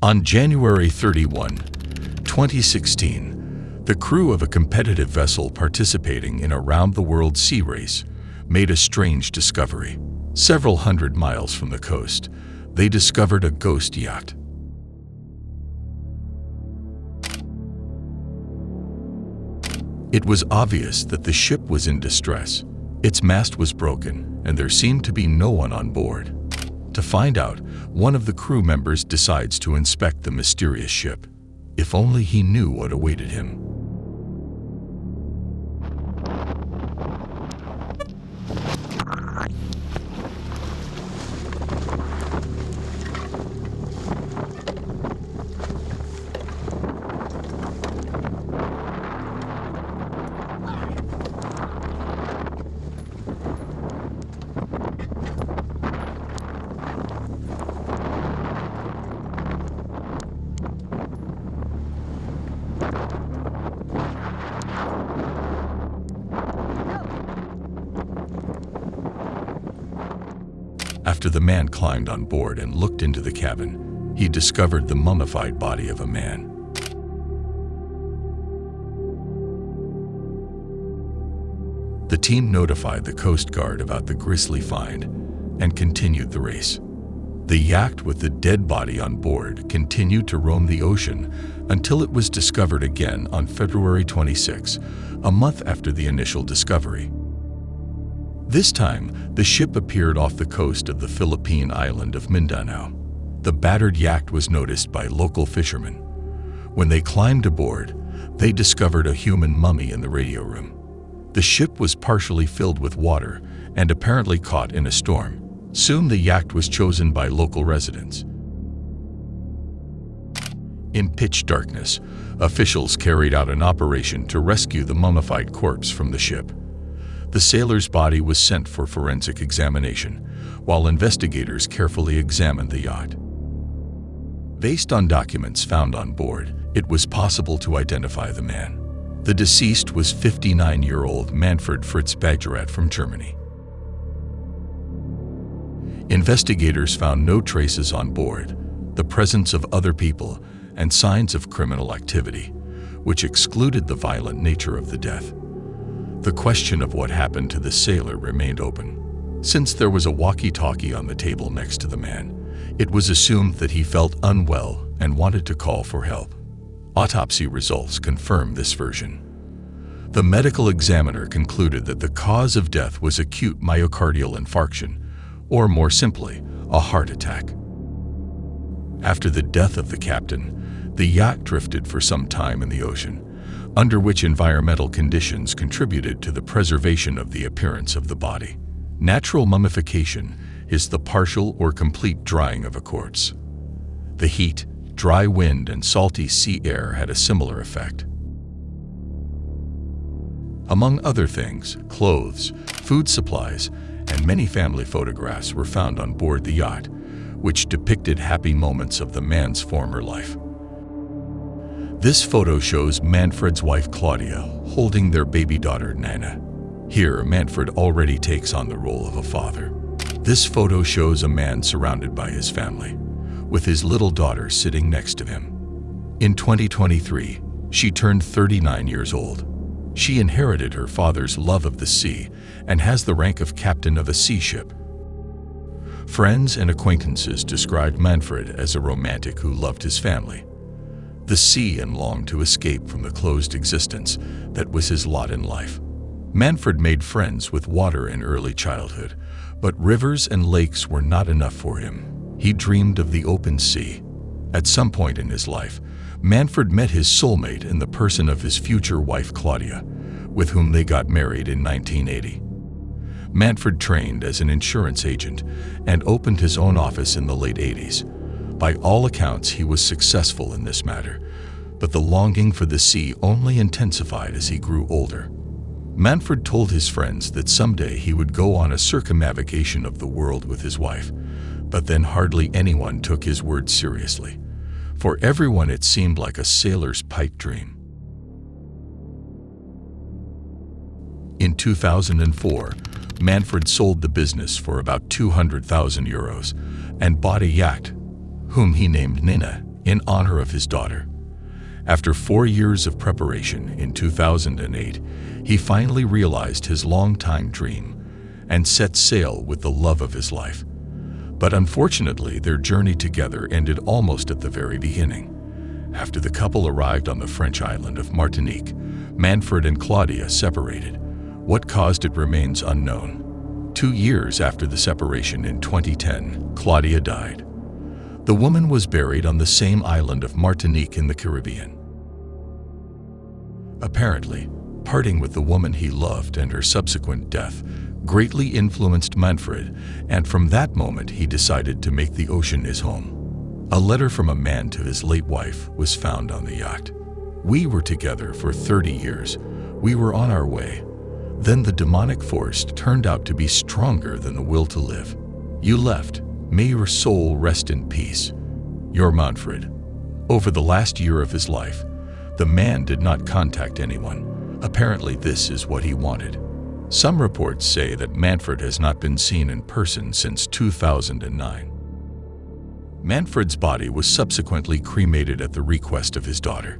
On January 31, 2016, the crew of a competitive vessel participating in a round-the-world sea race made a strange discovery. Several hundred miles from the coast, they discovered a ghost yacht. It was obvious that the ship was in distress. Its mast was broken, and there seemed to be no one on board. To find out, one of the crew members decides to inspect the mysterious ship. If only he knew what awaited him. After the man climbed on board and looked into the cabin, he discovered the mummified body of a man. The team notified the Coast Guard about the grisly find and continued the race. The yacht with the dead body on board continued to roam the ocean until it was discovered again on February 26, a month after the initial discovery. This time, the ship appeared off the coast of the Philippine island of Mindanao. The battered yacht was noticed by local fishermen. When they climbed aboard, they discovered a human mummy in the radio room. The ship was partially filled with water and apparently caught in a storm. Soon the yacht was chosen by local residents. In pitch darkness, officials carried out an operation to rescue the mummified corpse from the ship. The sailor's body was sent for forensic examination, while investigators carefully examined the yacht. Based on documents found on board, it was possible to identify the man. The deceased was 59-year-old Manfred Fritz Bajorat from Germany. Investigators found no traces on board, the presence of other people, and signs of criminal activity, which excluded the violent nature of the death. The question of what happened to the sailor remained open. Since there was a walkie-talkie on the table next to the man, it was assumed that he felt unwell and wanted to call for help. Autopsy results confirmed this version. The medical examiner concluded that the cause of death was acute myocardial infarction, or more simply, a heart attack. After the death of the captain, the yacht drifted for some time in the ocean, under which environmental conditions contributed to the preservation of the appearance of the body. Natural mummification is the partial or complete drying of a corpse. The heat, dry wind, and salty sea air had a similar effect. Among other things, clothes, food supplies, and many family photographs were found on board the yacht, which depicted happy moments of the man's former life. This photo shows Manfred's wife Claudia holding their baby daughter Nana. Here, Manfred already takes on the role of a father. This photo shows a man surrounded by his family, with his little daughter sitting next to him. In 2023, she turned 39 years old. She inherited her father's love of the sea and has the rank of captain of a sea ship. Friends and acquaintances described Manfred as a romantic who loved his family, the sea, and longed to escape from the closed existence that was his lot in life. Manfred made friends with water in early childhood, but rivers and lakes were not enough for him. He dreamed of the open sea. At some point in his life, Manfred met his soulmate in the person of his future wife Claudia, with whom they got married in 1980. Manfred trained as an insurance agent and opened his own office in the late 80s. By all accounts, he was successful in this matter, but the longing for the sea only intensified as he grew older. Manfred told his friends that someday he would go on a circumnavigation of the world with his wife, but then hardly anyone took his words seriously. For everyone, it seemed like a sailor's pipe dream. In 2004, Manfred sold the business for about €200,000 and bought a yacht, whom he named Nina, in honor of his daughter. After 4 years of preparation in 2008, he finally realized his long-time dream and set sail with the love of his life. But unfortunately, their journey together ended almost at the very beginning. After the couple arrived on the French island of Martinique, Manfred and Claudia separated. What caused it remains unknown. 2 years after the separation in 2010, Claudia died. The woman was buried on the same island of Martinique in the Caribbean. Apparently, parting with the woman he loved and her subsequent death greatly influenced Manfred, and from that moment he decided to make the ocean his home. A letter from a man to his late wife was found on the yacht. "We were together for 30 years. We were on our way. Then the demonic force turned out to be stronger than the will to live. You left. May your soul rest in peace. Your Manfred." Over the last year of his life, the man did not contact anyone. Apparently, this is what he wanted. Some reports say that Manfred has not been seen in person since 2009. Manfred's body was subsequently cremated at the request of his daughter.